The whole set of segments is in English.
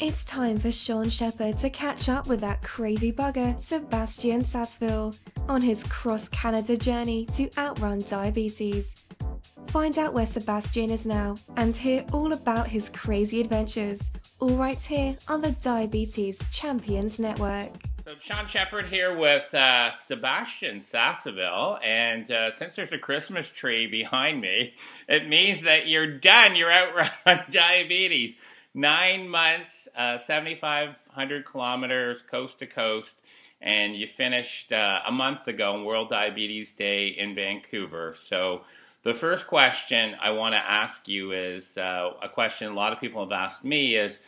It's time for Shawn Shepheard to catch up with that crazy bugger, Sebastien Sasseville, on his cross-Canada journey to outrun diabetes. Find out where Sebastien is now and hear all about his crazy adventures, all right here on the Diabetes Champions Network. So Shawn Shepheard here with Sebastien Sasseville, and since there's a Christmas tree behind me, it means that you're done. You're outrun diabetes. 9 months, 7,500 kilometers coast to coast, and you finished a month ago on World Diabetes Day in Vancouver. So the first question I want to ask you is a question a lot of people have asked me is,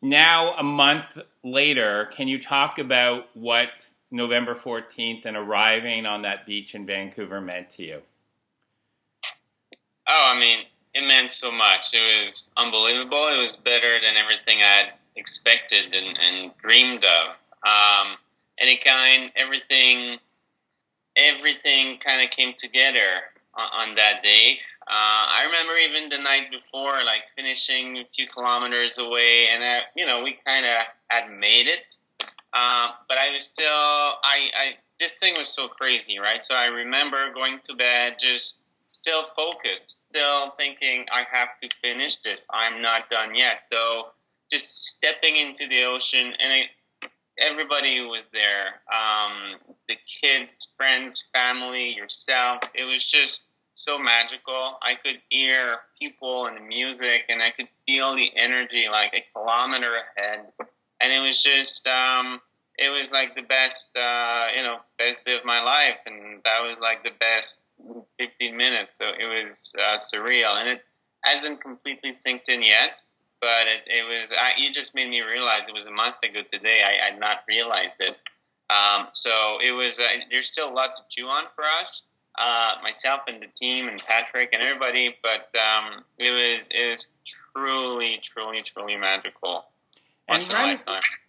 now a month later, can you talk about what November 14th and arriving on that beach in Vancouver meant to you? Oh, I mean, it meant so much. It was unbelievable. It was better than everything I'd expected and dreamed of. Everything kind of came together on that day. I remember even the night before, like finishing a few kilometers away, and we kind of had made it. But I was still, this thing was so crazy, right? So I remember going to bed, just still focused, still thinking, I have to finish this. I'm not done yet. So just stepping into the ocean, and everybody was there. The kids, friends, family, yourself. It was just so magical. I could hear people and the music, and I could feel the energy like a kilometer ahead. And it was just, it was like the best, best day of my life. And that was like the best 15 minutes. So it was surreal. And it hasn't completely sinked in yet, but it was, you just made me realize it was a month ago today. I had not realized it. So it was, there's still a lot to chew on for us. Myself and the team and Patrick and everybody, but it was truly magical. And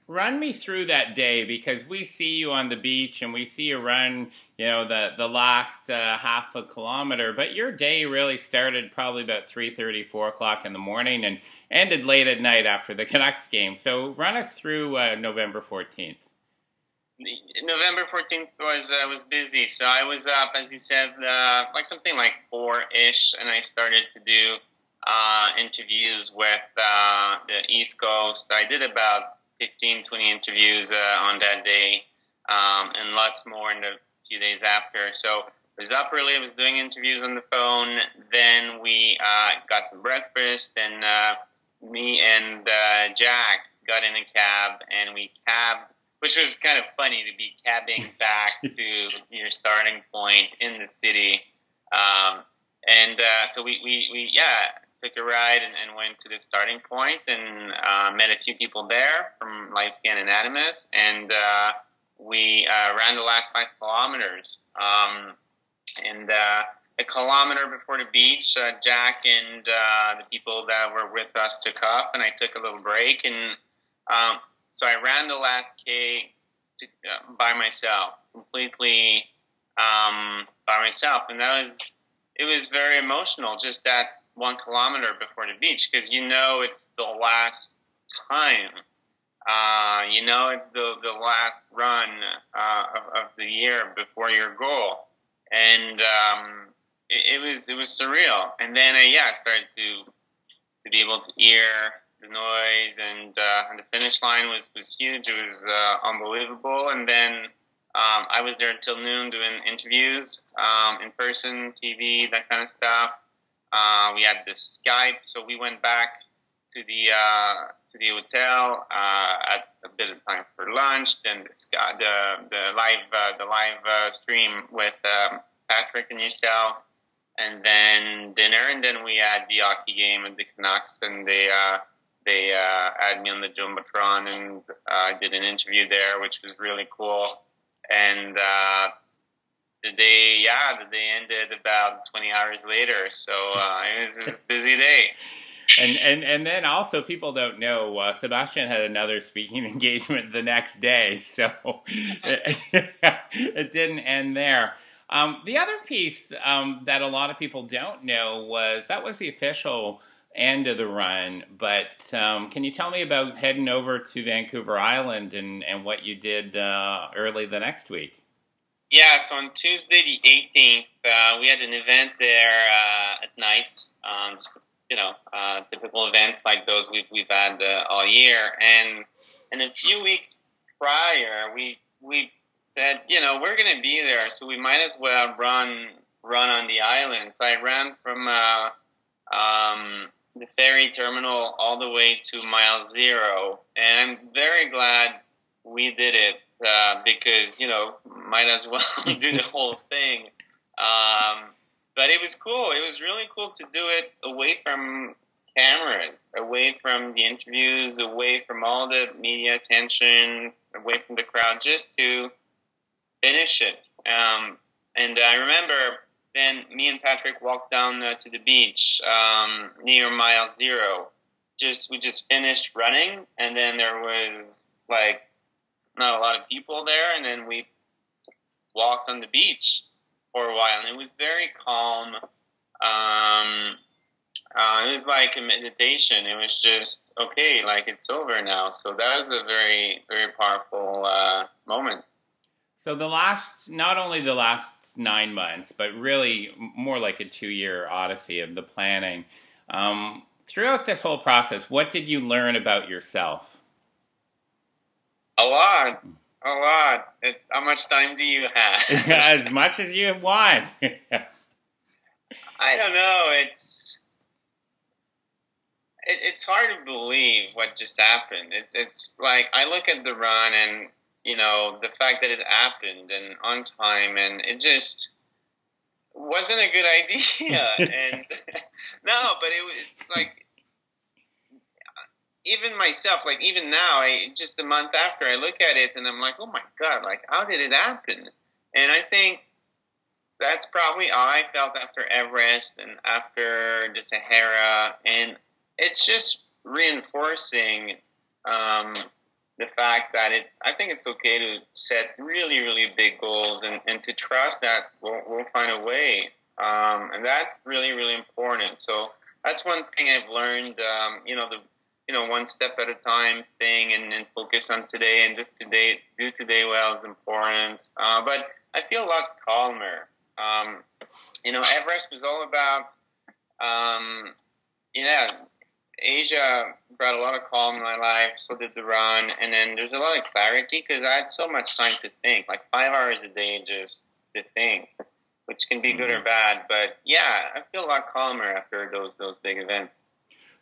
run me through that day, because we see you on the beach and we see you run, the last half a kilometer, but your day really started probably about 3:30, 4 o'clock in the morning and ended late at night after the Canucks game. So run us through November 14th. November 14th was busy, so I was up, as you said, like something like 4-ish, and I started to do interviews with the East Coast. I did about 15, 20 interviews on that day, and lots more in the few days after. So I was up early, I was doing interviews on the phone, then we got some breakfast, and me and Jack got in a cab, and we cabbed, which was kind of funny to be cabbing back to your starting point in the city. So we took a ride and went to the starting point and met a few people there from LifeScan Anonymous, and we ran the last 5 kilometers. A kilometer before the beach, Jack and the people that were with us took up, and I took a little break, and so I ran the last K by myself, completely by myself, and it was very emotional. Just that 1 kilometer before the beach, because it's the last time, it's the last run of the year before your goal, and it was surreal. And then I started to be able to hear the noise, and the finish line was huge. It was unbelievable. And then I was there until noon doing interviews, in person, TV, that kind of stuff. We had the Skype, so we went back to the hotel at a bit of time for lunch. Then the live stream with Patrick and yourself, and then dinner, and then we had the hockey game at the Canucks, and they had me on the Jumbotron, and I did an interview there, which was really cool. And the day ended about 20 hours later, so it was a busy day. And then also, people don't know, Sebastien had another speaking engagement the next day, so it didn't end there. The other piece that a lot of people don't know was that was the official end of the run, but can you tell me about heading over to Vancouver Island and what you did early the next week? Yeah, so on Tuesday the 18th, we had an event there at night. Just typical events like those we've had all year, and a few weeks prior, we said, we're going to be there, so we might as well run on the island. So I ran from the ferry terminal all the way to mile zero, and I'm very glad we did it because might as well do the whole thing. But it was cool. It was really cool to do it away from cameras, away from the interviews, away from all the media attention, away from the crowd, just to finish it. And I remember then me and Patrick walked down to the beach near mile zero. We just finished running, and then there was not a lot of people there, and then we walked on the beach for a while, and it was very calm. It was like a meditation. It was just, okay, it's over now. So that was a very, very powerful moment. So not only the last 9 months, but really more like a 2-year odyssey of the planning. Throughout this whole process, what did you learn about yourself? A lot. How much time do you have? As much as you want. I don't know. It's hard to believe what just happened. It's like I look at the run and the fact that it happened and on time, and it just wasn't a good idea. And no, but it's like even myself, even now, just a month after, I look at it and I'm like, oh my God, how did it happen? And I think that's probably how I felt after Everest and after the Sahara. And it's just reinforcing the fact that I think it's okay to set really, really big goals and to trust that we'll find a way. And that's really, really important. So that's one thing I've learned, one step at a time thing, and focus on today, and just do today well is important. But I feel a lot calmer. Everest was all about, Asia brought a lot of calm in my life, so did the run, and then there's a lot of clarity because I had so much time to think, 5 hours a day just to think, which can be good or bad. But yeah, I feel a lot calmer after those big events.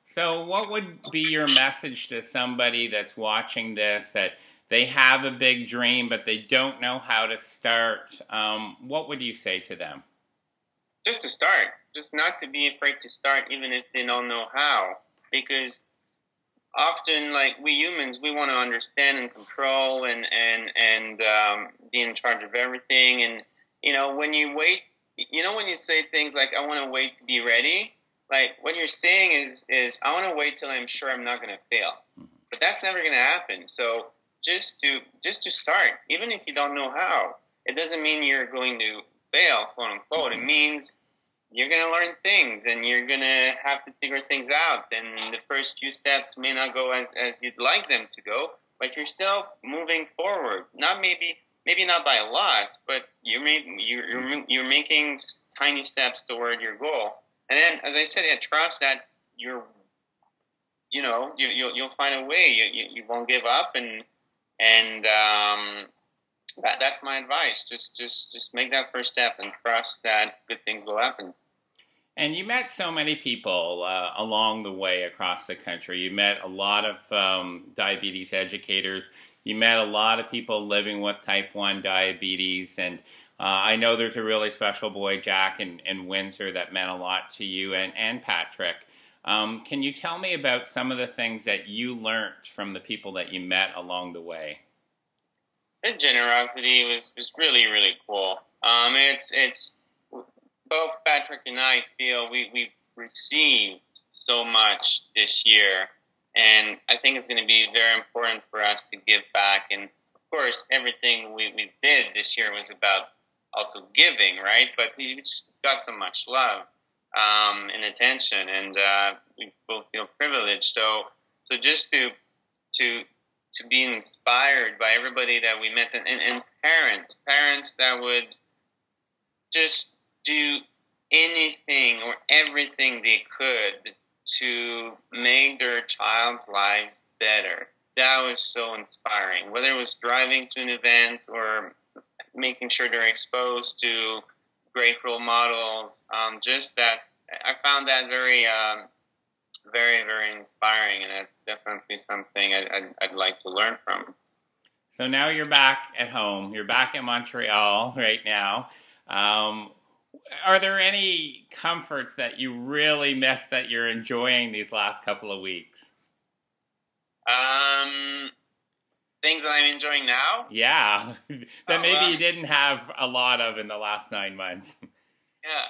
So what would be your message to somebody that's watching this, that they have a big dream but they don't know how to start? What would you say to them? Just to start. Just not to be afraid to start, even if they don't know how. Because often, we humans, we want to understand and control and be in charge of everything. And, when you wait, when you say things like, I want to wait to be ready, what you're saying is I want to wait till I'm sure I'm not going to fail. But that's never going to happen. So just to start, even if you don't know how, it doesn't mean you're going to fail, quote unquote. It means you're going to learn things and you're going to have to figure things out. And the first few steps may not go as you'd like them to go, but you're still moving forward. Maybe not by a lot, but you're making tiny steps toward your goal. And then, as I said, trust that you'll find a way. You won't give up, and that's my advice. Just make that first step and trust that good things will happen. And you met so many people along the way across the country. You met a lot of diabetes educators. You met a lot of people living with type 1 diabetes. And I know there's a really special boy, Jack, in Windsor that meant a lot to you and Patrick. Can you tell me about some of the things that you learned from the people that you met along the way? The generosity was really, really cool. It's both Patrick and I feel we've received so much this year, and I think it's going to be very important for us to give back. And of course, everything we did this year was about also giving, right? But we just got so much love. and attention, and we both feel privileged. So just to be inspired by everybody that we met, and parents that would just do anything or everything they could to make their child's lives better. That was so inspiring. Whether it was driving to an event or making sure they're exposed to great role models, just that, I found that very, very, very inspiring, and it's definitely something I'd like to learn from. So now you're back at home. You're back in Montreal right now. Are there any comforts that you really miss that you're enjoying these last couple of weeks? Things that I'm enjoying now? Yeah, that maybe you didn't have a lot of in the last 9 months. Yeah.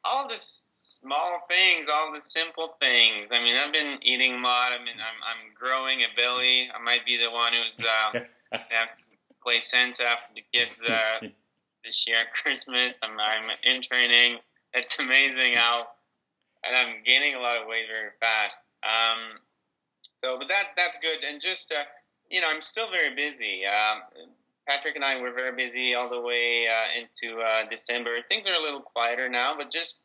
All the small things, all the simple things. I mean, I've been eating a lot. I mean, I'm growing a belly. I might be the one who's have to play Santa for the kids this year at Christmas. I'm in training. It's amazing how, and I'm gaining a lot of weight very fast. But that's good. And just, I'm still very busy. Patrick and I were very busy all the way into December. Things are a little quieter now, but just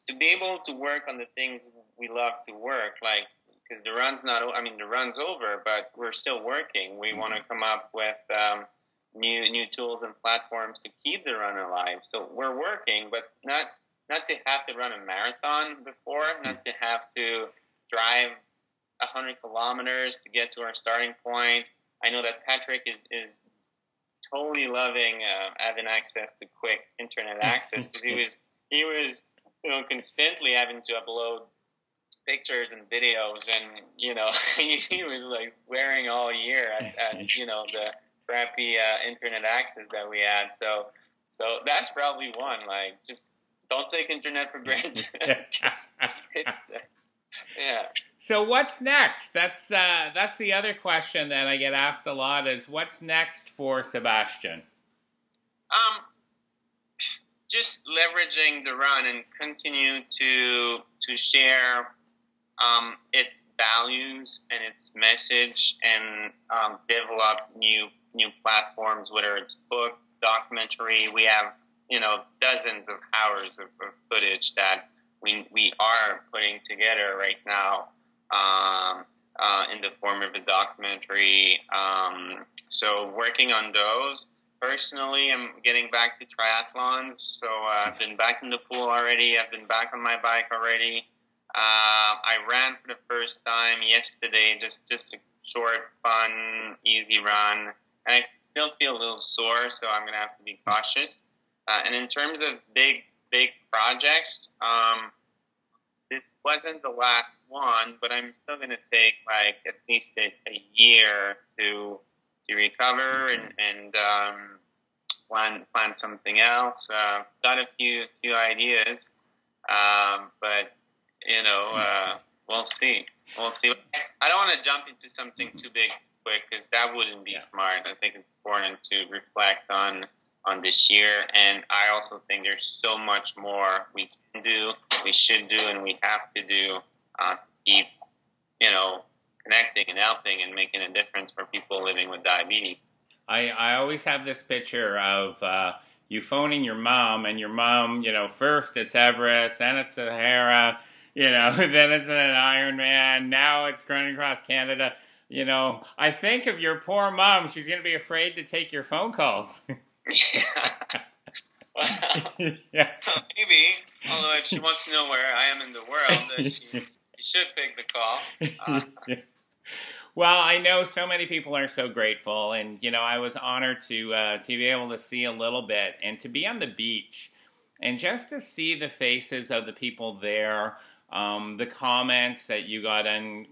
to be able to work on the things we love to work, like, because the run's over, but we're still working. We want to come up with new tools and platforms to keep the run alive. So we're working, but not to have to run a marathon before, not to have to drive 100 kilometers to get to our starting point. I know that Patrick is totally loving having access to quick internet access, because he was constantly having to upload pictures and videos, and he was like swearing all year at the crappy internet access that we had. So that's probably one. Like, just don't take internet for granted. Yeah. So what's next? That's the other question that I get asked a lot, is what's next for Sebastien? Just leveraging the run and continue to share its values and its message, and develop new platforms, whether it's book, documentary. We have dozens of hours of footage that we are putting together right now in the form of a documentary. So working on those. Personally, I'm getting back to triathlons. So I've been back in the pool already. I've been back on my bike already. I ran for the first time yesterday, just a short, fun, easy run. And I still feel a little sore, so I'm going to have to be cautious. And in terms of big projects, this wasn't the last one, but I'm still going to take like at least a year to recover and plan something else. Got a few ideas, but we'll see. I don't want to jump into something too big quick, because that wouldn't be smart. I think it's important to reflect on this year, and I also think there's so much more we can do, we should do, and we have to do to keep connecting and helping and making a difference for people living with diabetes. I always have this picture of you phoning your mom, and your mom, first it's Everest, then it's Sahara, then it's an Ironman, now it's running across Canada. I think of your poor mom, she's going to be afraid to take your phone calls. Well, yeah. Maybe, although if she wants to know where I am in the world, she should pick the call. Well, I know so many people are so grateful, and I was honored to be able to see a little bit and to be on the beach, and just to see the faces of the people there, the comments that you got in,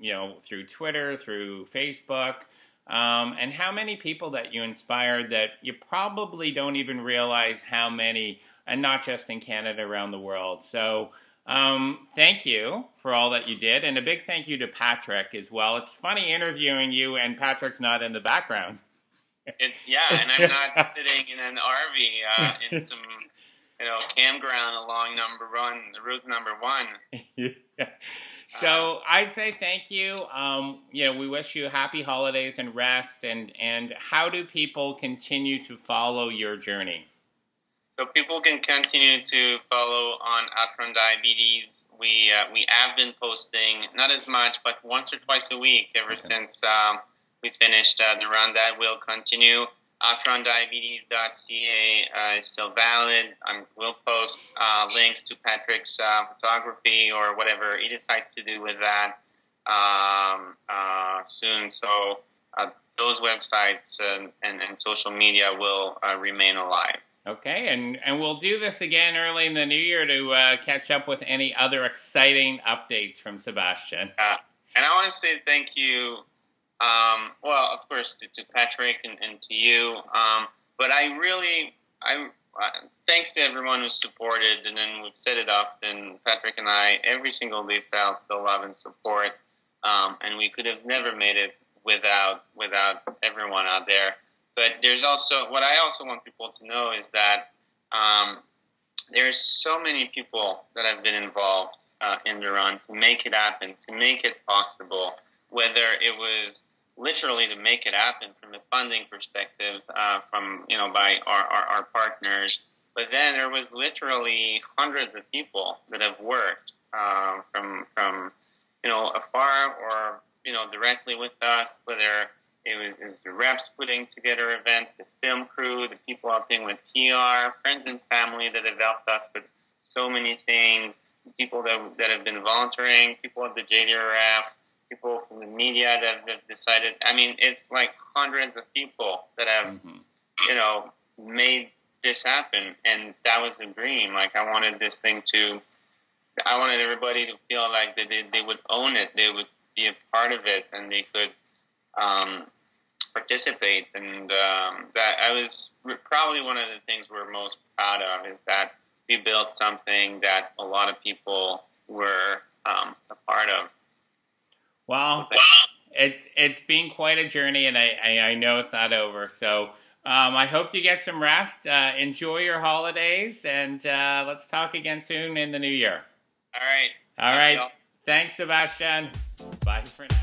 through Twitter, through Facebook, and how many people that you inspired that you probably don't even realize how many, and not just in Canada, around the world. So thank you for all that you did, and a big thank you to Patrick as well. It's funny interviewing you, and Patrick's not in the background. And I'm not sitting in an RV in some campground along route number 1. Yeah. So I'd say thank you. We wish you happy holidays and rest. And how do people continue to follow your journey? So people can continue to follow on Outrun Diabetes. We have been posting, not as much, but once or twice a week ever since we finished the run. That will continue. OutrunDiabetes.ca is still valid. We'll post links to Patrick's photography or whatever he decides to do with that soon. So those websites and social media will remain alive. Okay, and we'll do this again early in the new year to catch up with any other exciting updates from Sebastien. And I want to say thank you, of course, to Patrick and to you. But thanks to everyone who supported, and then we've set it up, and Patrick and I, every single day felt the love and support, and we could have never made it without everyone out there. But there's also, what I also want people to know is that there's so many people that have been involved in the run to make it happen, to make it possible, whether it was literally to make it happen from a funding perspective, by our partners, but then there was literally hundreds of people that have worked from afar or directly with us, whether it was the reps putting together events, the film crew, the people helping with PR, friends and family that have helped us with so many things, people that have been volunteering, people at the JDRF, people from the media that have decided. I mean, it's like hundreds of people that have, made this happen, and that was the dream. Like, I wanted everybody to feel like that they would own it, they would be a part of it, and they could participate. And that was probably one of the things we're most proud of, is that we built something that a lot of people were a part of. Well, it's been quite a journey, and I know it's not over. So I hope you get some rest. Enjoy your holidays, and let's talk again soon in the new year. All right. All right. Thanks, Sebastien. Bye for now.